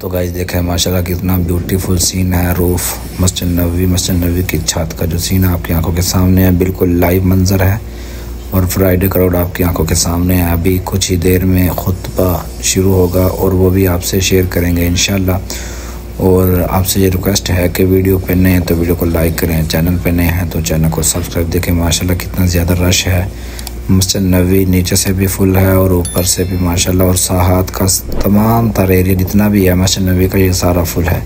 तो गाइस देखें माशाल्लाह कितना ब्यूटीफुल सीन है। रूफ मस्जिद नबवी की छत का जो सीन है आपकी आंखों के सामने है, बिल्कुल लाइव मंजर है और फ्राइडे क्राउड आपकी आंखों के सामने है। अभी कुछ ही देर में खुतबा शुरू होगा और वो भी आपसे शेयर करेंगे इंशाल्लाह। और आपसे ये रिक्वेस्ट है कि वीडियो पे नए हैं तो वीडियो को लाइक करें, चैनल पे नए हैं तो चैनल को सब्सक्राइब। देखें माशाल्लाह कितना ज़्यादा रश है। मस्जिद नबवी नीचे से भी फुल है और ऊपर से भी माशाल्लाह, और साहात का तमाम तर एरिया जितना भी है मस्जिद नबवी का ये सारा फुल है।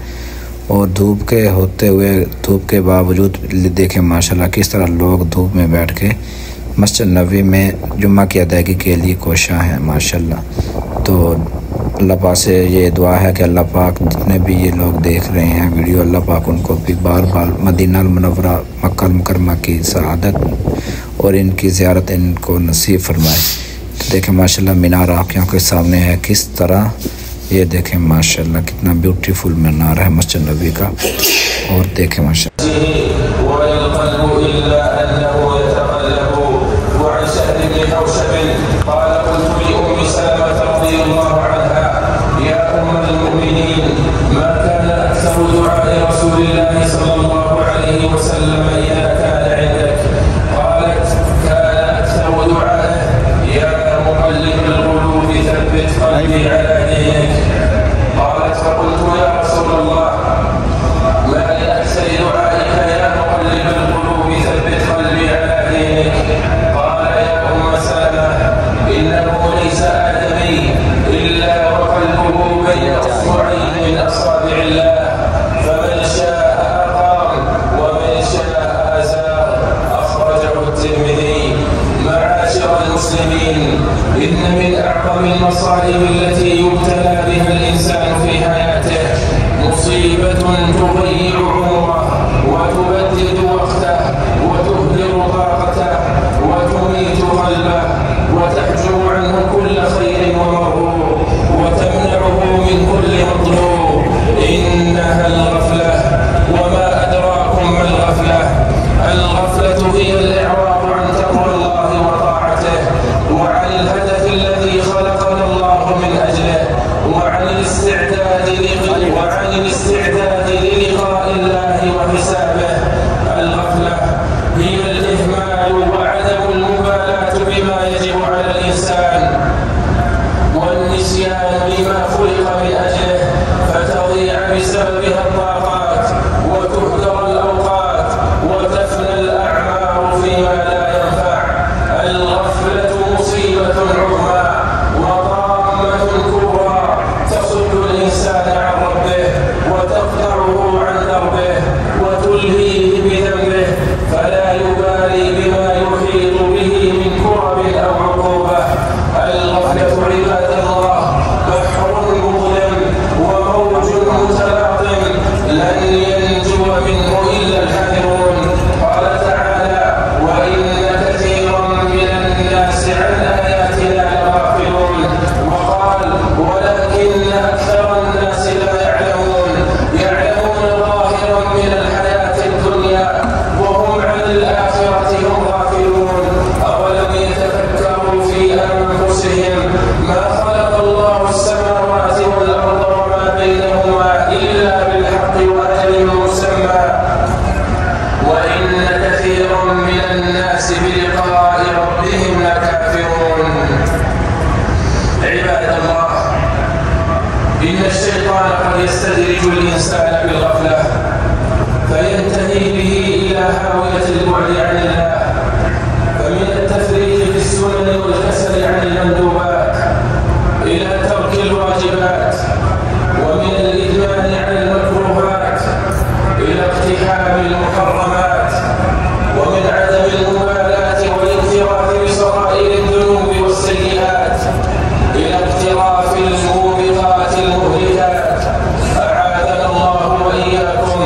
और धूप के होते हुए, धूप के बावजूद देखें माशाल्लाह किस तरह लोग धूप में बैठ के मस्जिद नबवी में जुम्मा की अदायगी के लिए कोशिश हैं माशाल्लाह। तो अल्लाह पाक से ये दुआ है कि अल्लाह पाक जितने भी ये लोग देख रहे हैं वीडियो, अल्लाह पाक उनको भी बार बार मदीना मुनव्वरा मक्का मुकर्रमा की सआदत और इनकी ज़ियारत इनको नसीब फरमाए। तो देखें माशाल्लाह मीनार आपकी आंखों के सामने है किस तरह, ये देखें माशाल्लाह कितना ब्यूटीफुल मीनार है मस्जिद नबवी का। और देखें माशाल्लाह إن من أعظم المصائب التي يبتلى بها الإنسان في حياته مصيبة تضيع عمره وتبدد وقته وتهدر طاقته وتميت قلبه وتحجب عنه كل خير ومرغوب وتمنعه من كل مطلوب، إنها الغفلة. وما أدراكم ما الغفلة؟ الغفلة هي الإعراض عن تقوى الله وطاعته وعن الهدف الذي خلقنا الله من أجله وعن الاستعداد للقاء الله وحسابه. الغفلة هي الإهمال وعدم المبالاة بما يجب على الإنسان والنسيان بما خلق من أجله، فتضيع بسببها الطاقات وتهدر الأوقات وتفنى الأعمار فيما لا ينفع. الغفلة مصيبة عظمى وطامة كبرى تصد الإنسان عن ربه وتقطعه عن دربه وتلهيه بذنبه فلا يبالي بما يحيط به من كرب أو عقوبة. الغفلة عباد الله بحر مظلم وموج متلاطم لن ينجو منه إلا الحذرون. قال تعالى: وإن كثيرا من الناس عن آياتنا لغافلون. وقال: ولكن أكثر الناس لا يعلمون ظاهرا من الحياة الدنيا وهم عن الآخرة هم غافلون. أولم يتفكروا في أنفسهم ما خلق الله السماوات والأرض وما بينهما إلا بالحق وأجل مسمى وإن كثيرا من الناس بلقاء ربهم لكافرون. عباد الله، إن الشيطان قد يستدرج الإنسان بالغفلة فينتهي به إلى هاوية البعد عن الله، فمن التفريط في السنن والكسل عن المندوبات إلى ترك الواجبات، ومن الإدمان عن المكروهات إلى اقتحام المحرمات، ومن عدم المبالاة والاكتراث بصغائر الذنوب والسيئات إلى اقتراف الموبقات المهلكات. أعاذنا الله وإياكم.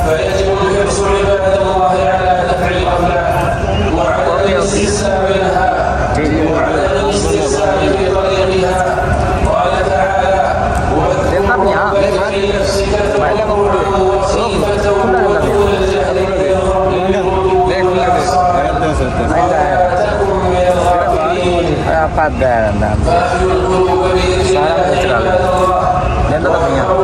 فيجب الحرص عباد الله على دفع الغفلة وعلى الاستسلام لها وعلى الاستسلام بطريقها. قال تعالى: واذكر في نفسك تضرعا وخيفة ودون الجهل من القول بالغدو والآصال ولا تكن من الغافلين. فأحيوا القلوب بذكر الله عباد الله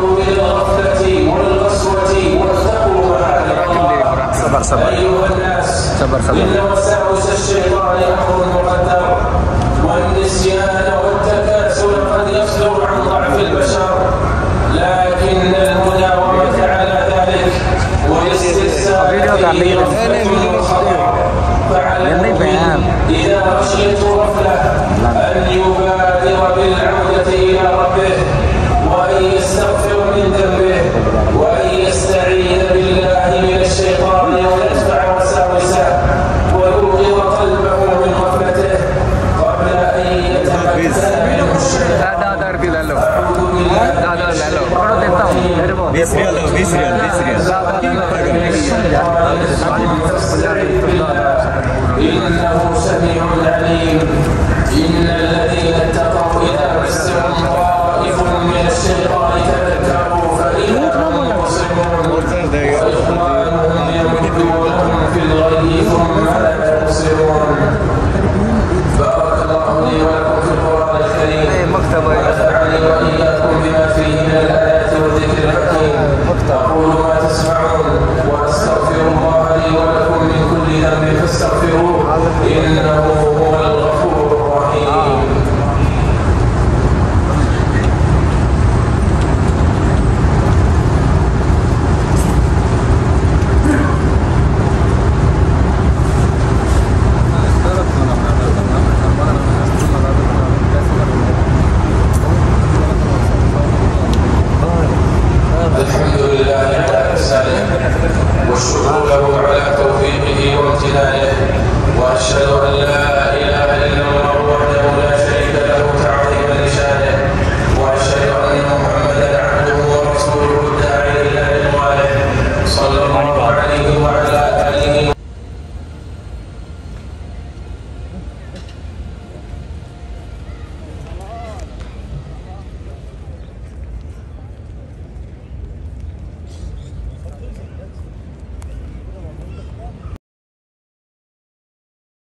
صبر أيها الناس، صبر صبر. إن وساوس الشيطان أمر مقدر، والنسيان والتكاسل قد يصدر عن ضعف البشر، لكن المداومة على ذلك والاسترسال فعلى المؤمن إذا غشيته غفلة أن يبادر بالعودة إلى ربه، وأن يستغفر من ذنبه، وأن يستعيذ بالله من الشيطان ويدفع وساوسه ويوقظ قلبه من غفلته قبل أن يتمكن منه الشيطان. أعوذ بالله إنه سميع عليم. إن